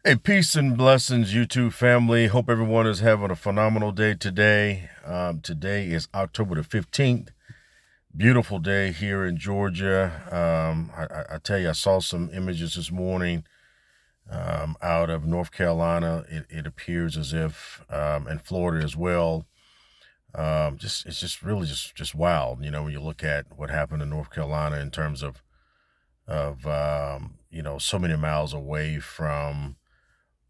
Hey, peace and blessings, YouTube family. Hope everyone is having a phenomenal day today. Today is October the 15th. Beautiful day here in Georgia. I tell you, I saw some images this morning out of North Carolina. It appears as if, and Florida as well. It's just really just wild. When you look at what happened in North Carolina in terms of so many miles away from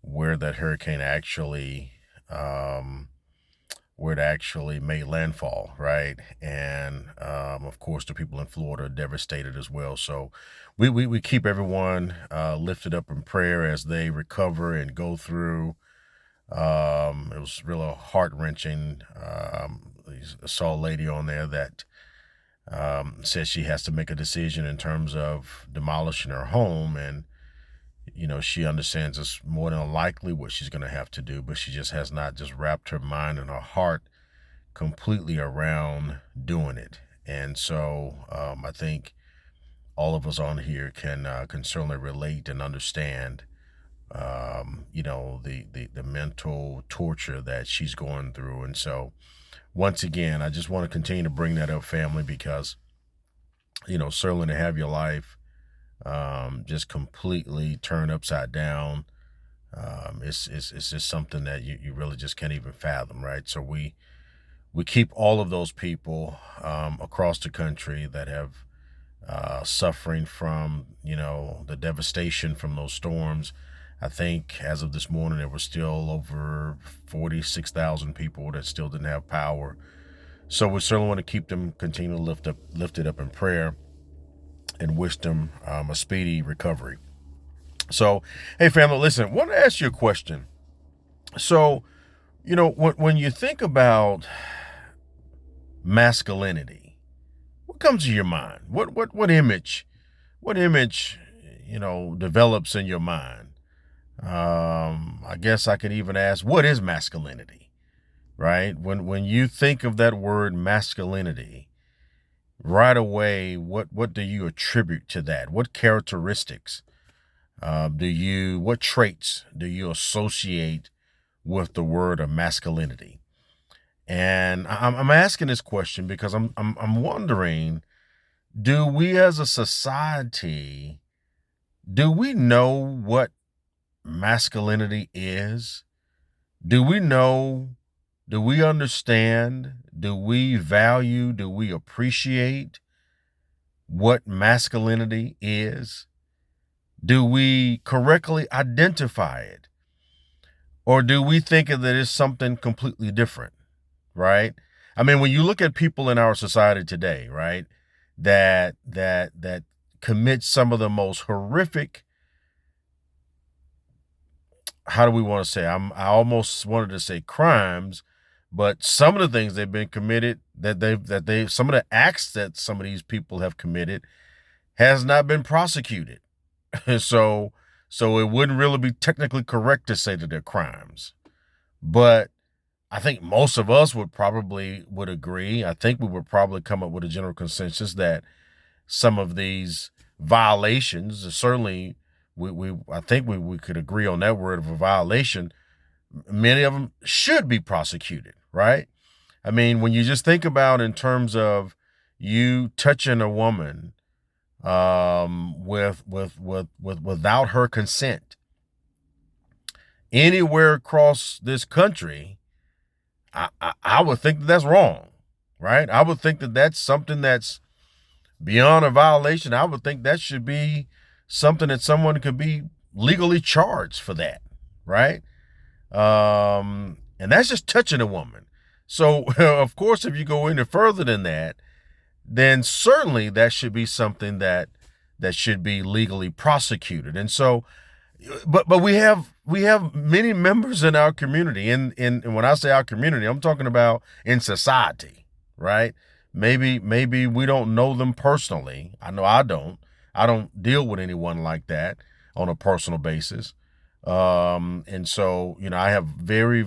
where that hurricane actually um, where it actually made landfall, right? And of course, the people in Florida are devastated as well. So we keep everyone lifted up in prayer as they recover and go through. It was really heart wrenching. I saw a lady on there that says she has to make a decision in terms of demolishing her home, and she understands it's more than likely what she's going to have to do, but she just has not just wrapped her mind and her heart completely around doing it. And so I think all of us on here can certainly relate and understand, the mental torture that she's going through. And so once again, I just want to continue to bring that up, family, because certainly to have your life just completely turned upside down. It's just something that you really just can't even fathom, right? So we keep all of those people across the country that have suffering from the devastation from those storms. I think as of this morning, there were still over 46,000 people that still didn't have power. So we certainly want to keep them, continue to lifted up in prayer, and wish them a speedy recovery. So, hey, family, listen, I want to ask you a question. So, when you think about masculinity, what comes to your mind? What image, develops in your mind? I guess I could even ask, what is masculinity? Right? When you think of that word masculinity, right away, what do you attribute to that? What characteristics what traits do you associate with the word of masculinity? And I'm asking this question because I'm wondering, do we as a society, do we know what masculinity is? Do we know, do we understand, do we value, do we appreciate what masculinity is? Do we correctly identify it? Or do we think that it's something completely different, right? I mean, when you look at people in our society today, right, that commit some of the most horrific, how do we want to say? I almost wanted to say crimes, but some of the things they've been committed, that they some of the acts that some of these people have committed has not been prosecuted. so so it wouldn't really be technically correct to say that they're crimes. But I think most of us would agree. I think we would probably come up with a general consensus that some of these violations, certainly we I think we could agree on that word of a violation. Many of them should be prosecuted, right? I mean, when you just think about in terms of you touching a woman without her consent anywhere across this country, I would think that that's wrong, right? I would think that that's something that's beyond a violation. I would think that should be something that someone could be legally charged for that, right? And that's just touching a woman. So, of course, if you go any further than that, then certainly that should be something that should be legally prosecuted. And so, but we have many members in our community, and when I say our community, I'm talking about in society, right? Maybe we don't know them personally. I know I don't deal with anyone like that on a personal basis. And so I have very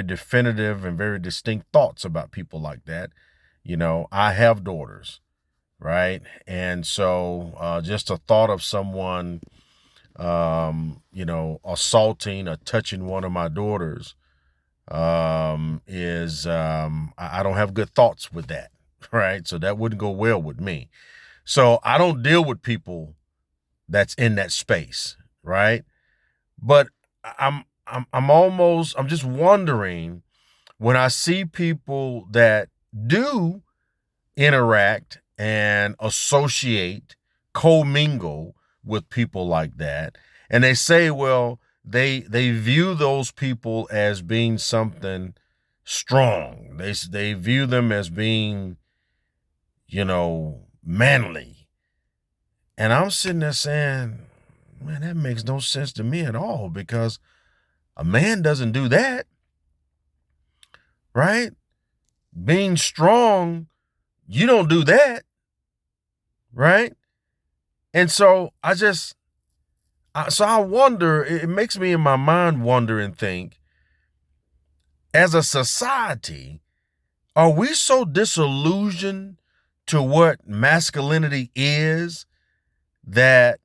definitive and very distinct thoughts about people like that. I have daughters, right? And so just a thought of someone, assaulting or touching one of my daughters, is I don't have good thoughts with that, right? So that wouldn't go well with me. So I don't deal with people that's in that space, right? But I'm just wondering, when I see people that do interact and associate, commingle with people like that, and they say, well, they view those people as being something strong. They view them as being, manly. And I'm sitting there saying, man, that makes no sense to me at all, because a man doesn't do that, right? Being strong, you don't do that, right? And so I wonder, it makes me in my mind wonder and think, as a society, are we so disillusioned to what masculinity is that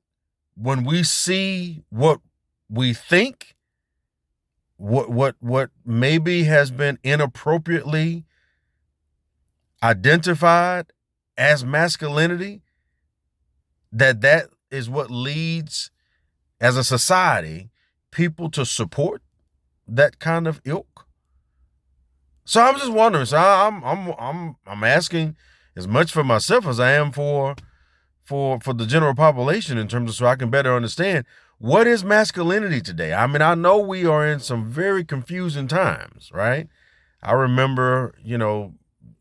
when we see what we think, what maybe has been inappropriately identified as masculinity, that is what leads, as a society, people to support that kind of ilk? So I'm just wondering. So I'm asking as much for myself as I am for the general population, in terms of, so I can better understand, what is masculinity today. I mean, I know we are in some very confusing times, right? I remember,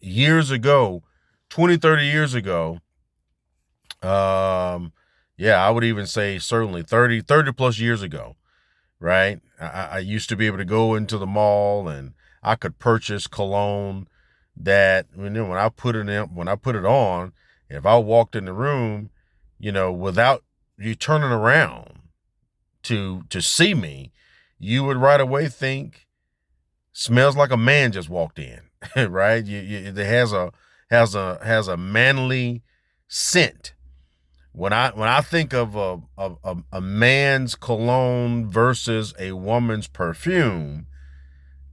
years ago, 20, 30 years ago, yeah, I would even say certainly 30 plus years ago, right? I used to be able to go into the mall and I could purchase cologne that, when I put it on, if I walked in the room, without you turning around to see me, you would right away think, smells like a man just walked in, right? It has a manly scent. When I think of a man's cologne versus a woman's perfume,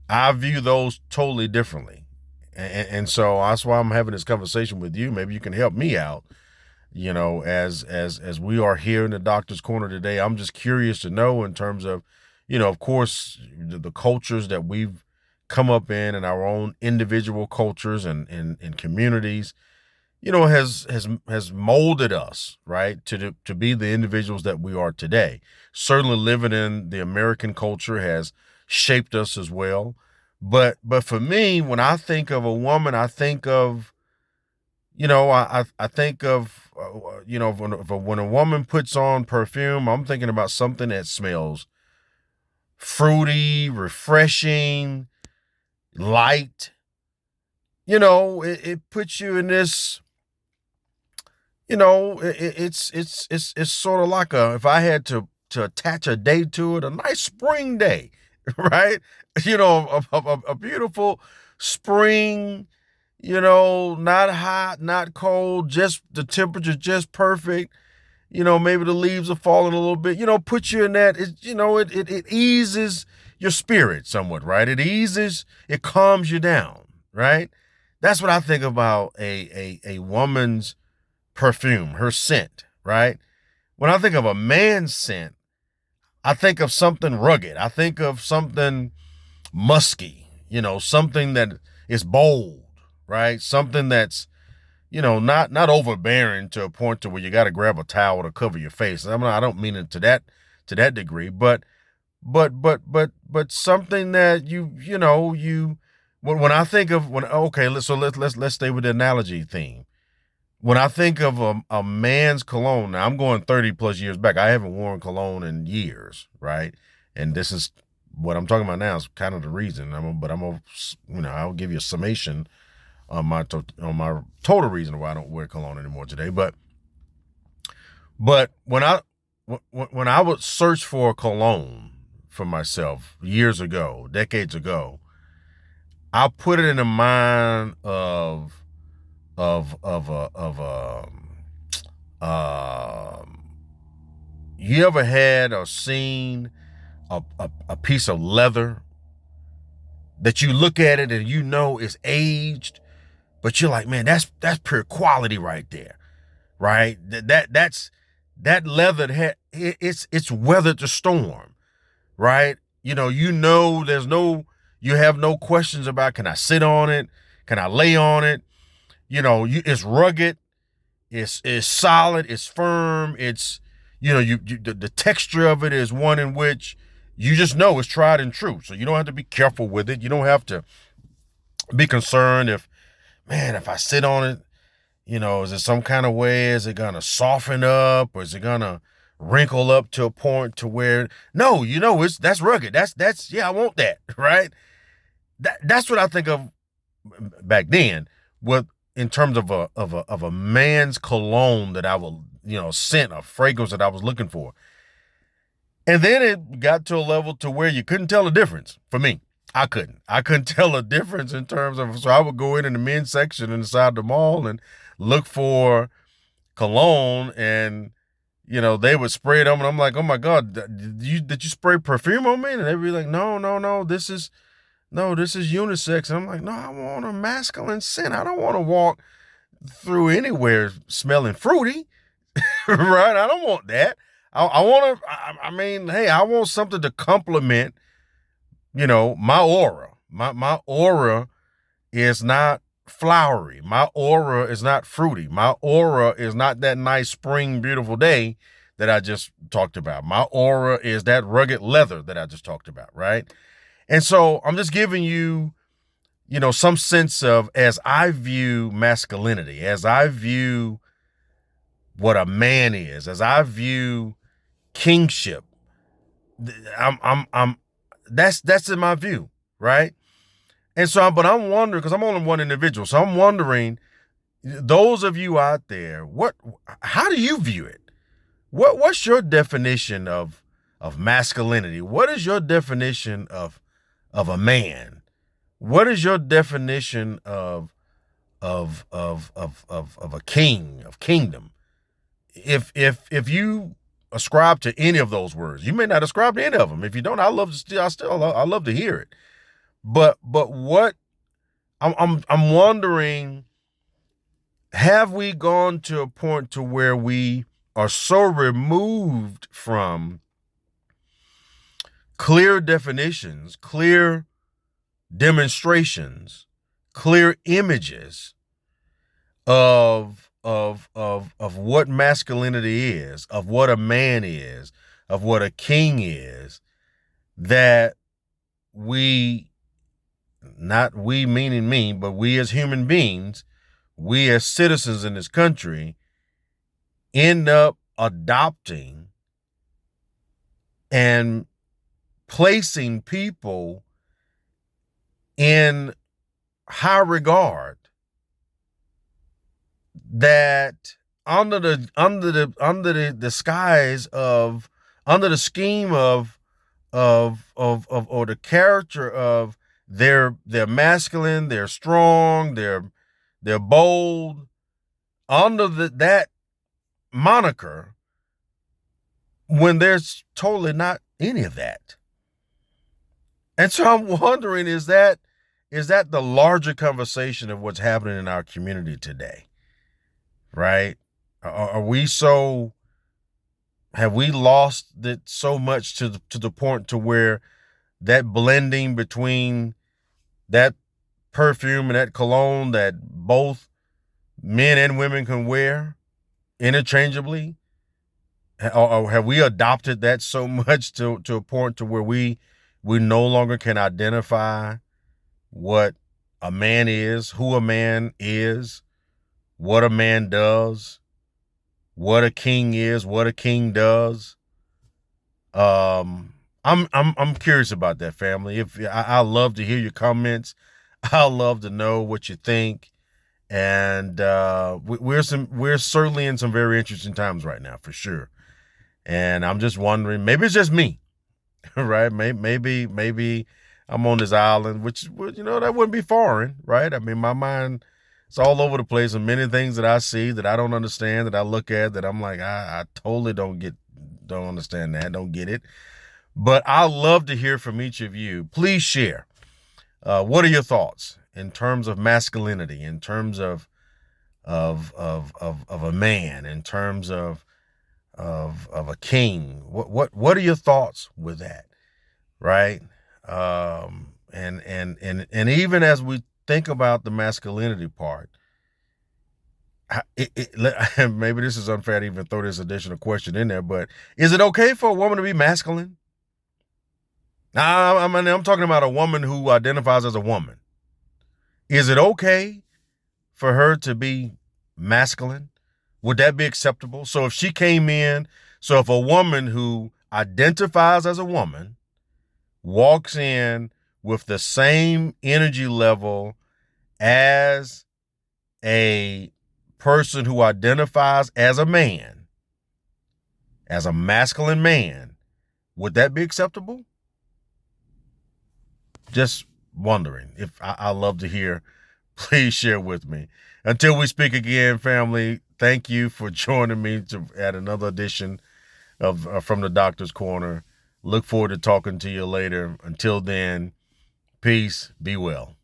I view those totally differently. And so that's why I'm having this conversation with you. Maybe you can help me out. As we are here in the doctor's corner today, I'm just curious to know, in terms of, of course, the cultures that we've come up in, and our own individual cultures and communities, has molded us, right, to be the individuals that we are today. Certainly, living in the American culture has shaped us as well. But for me, when I think of a woman, I think of, I think of, when a woman puts on perfume, I'm thinking about something that smells fruity, refreshing, light. It puts you in this, it's sort of like, if I had to attach a day to it, a nice spring day, right? A beautiful spring, not hot, not cold, just the temperature just perfect. Maybe the leaves are falling a little bit, put you in that, it eases your spirit somewhat, right? It calms you down, right? That's what I think about a woman's perfume, her scent, right? When I think of a man's scent, I think of something rugged. I think of something musky, something that is bold, right? Something that's, not overbearing to a point to where you got to grab a towel to cover your face. I don't mean it to that degree, but something that when I think of, okay, let's stay with the analogy theme. When I think of a man's cologne, now I'm going 30 plus years back. I haven't worn cologne in years, right? And this is what I'm talking about now, is kind of the reason. I'll give you a summation on my total reason why I don't wear cologne anymore today. But when I would search for a cologne for myself years ago, decades ago, I put it in the mind of You ever had or seen a piece of leather that you look at it and you know it's aged, but you're like, man, that's pure quality right there, right? That leather it's weathered the storm, right? You have no questions about, can I sit on it? Can I lay on it? It's rugged, it's solid, it's firm, it's the texture of it is one in which you just know it's tried and true. So you don't have to be careful with it. You don't have to be concerned if I sit on it, is it some kind of way? Is it gonna soften up, or is it gonna wrinkle up to a point to where no, that's rugged. That's yeah, I want that, right? That's what I think of back then, with in terms of a man's cologne that I will, scent, a fragrance that I was looking for. And then it got to a level to where you couldn't tell the difference. For me, I couldn't tell a difference in terms of, so I would go in the men's section inside the mall and look for cologne, and they would spray it on, and I'm like, oh my God, did you spray perfume on me? And they'd be like, no, this is unisex. And I'm like, no, I want a masculine scent. I don't want to walk through anywhere smelling fruity, right? I don't want that. I want to, I mean, hey, I want something to complement, my aura. My aura is not flowery. My aura is not fruity. My aura is not that nice spring, beautiful day that I just talked about. My aura is that rugged leather that I just talked about, right? And so I'm just giving you, some sense of, as I view masculinity, as I view what a man is, as I view kingship, that's in my view, right? And so, but I'm wondering, because I'm only one individual, so I'm wondering, those of you out there, how do you view it? What's your definition of masculinity? What is your definition of a man? What is your definition of a king, of kingdom? If you ascribe to any of those words, you may not ascribe to any of them. If you don't, I love to hear it. But what I'm wondering, have we gone to a point to where we are so removed from clear definitions, clear demonstrations, clear images of what masculinity is, of what a man is, of what a king is, that we, not we meaning me, but we as human beings, we as citizens in this country, end up adopting and placing people in high regard that under the skies of, under the scheme of or the character of, they're masculine, they're strong, they're bold, under that moniker, when there's totally not any of that. And so I'm wondering, is that the larger conversation of what's happening in our community today? Right? Are we have we lost it so much to the point to where that blending between that perfume and that cologne that both men and women can wear interchangeably, or have we adopted that so much to a point to where we no longer can identify what a man is, who a man is, what a man does, what a king is, what a king does? I'm curious about that, family. If I love to hear your comments, I love to know what you think, and we're certainly in some very interesting times right now, for sure. And I'm just wondering, maybe it's just me, right? Maybe I'm on this island, which that wouldn't be foreign, right? I mean, my mind, it's all over the place, and many things that I see that I don't understand, that I look at, that I'm like, I totally don't get don't understand that. Don't get it. But I love to hear from each of you. Please share. What are your thoughts in terms of masculinity, in terms of a man, in terms of a king? What are your thoughts with that? Right? And even as we think about the masculinity part, maybe this is unfair to even throw this additional question in there, but is it okay for a woman to be masculine? Now, I'm talking about a woman who identifies as a woman. Is it okay for her to be masculine? Would that be acceptable? So if she came in, so if a woman who identifies as a woman walks in with the same energy level as a person who identifies as a man, as a masculine man, would that be acceptable? Just wondering. If I love to hear, please share with me. Until we speak again, family, thank you for joining me at another edition of From the Doctor's Corner. Look forward to talking to you later. Until then, peace, be well.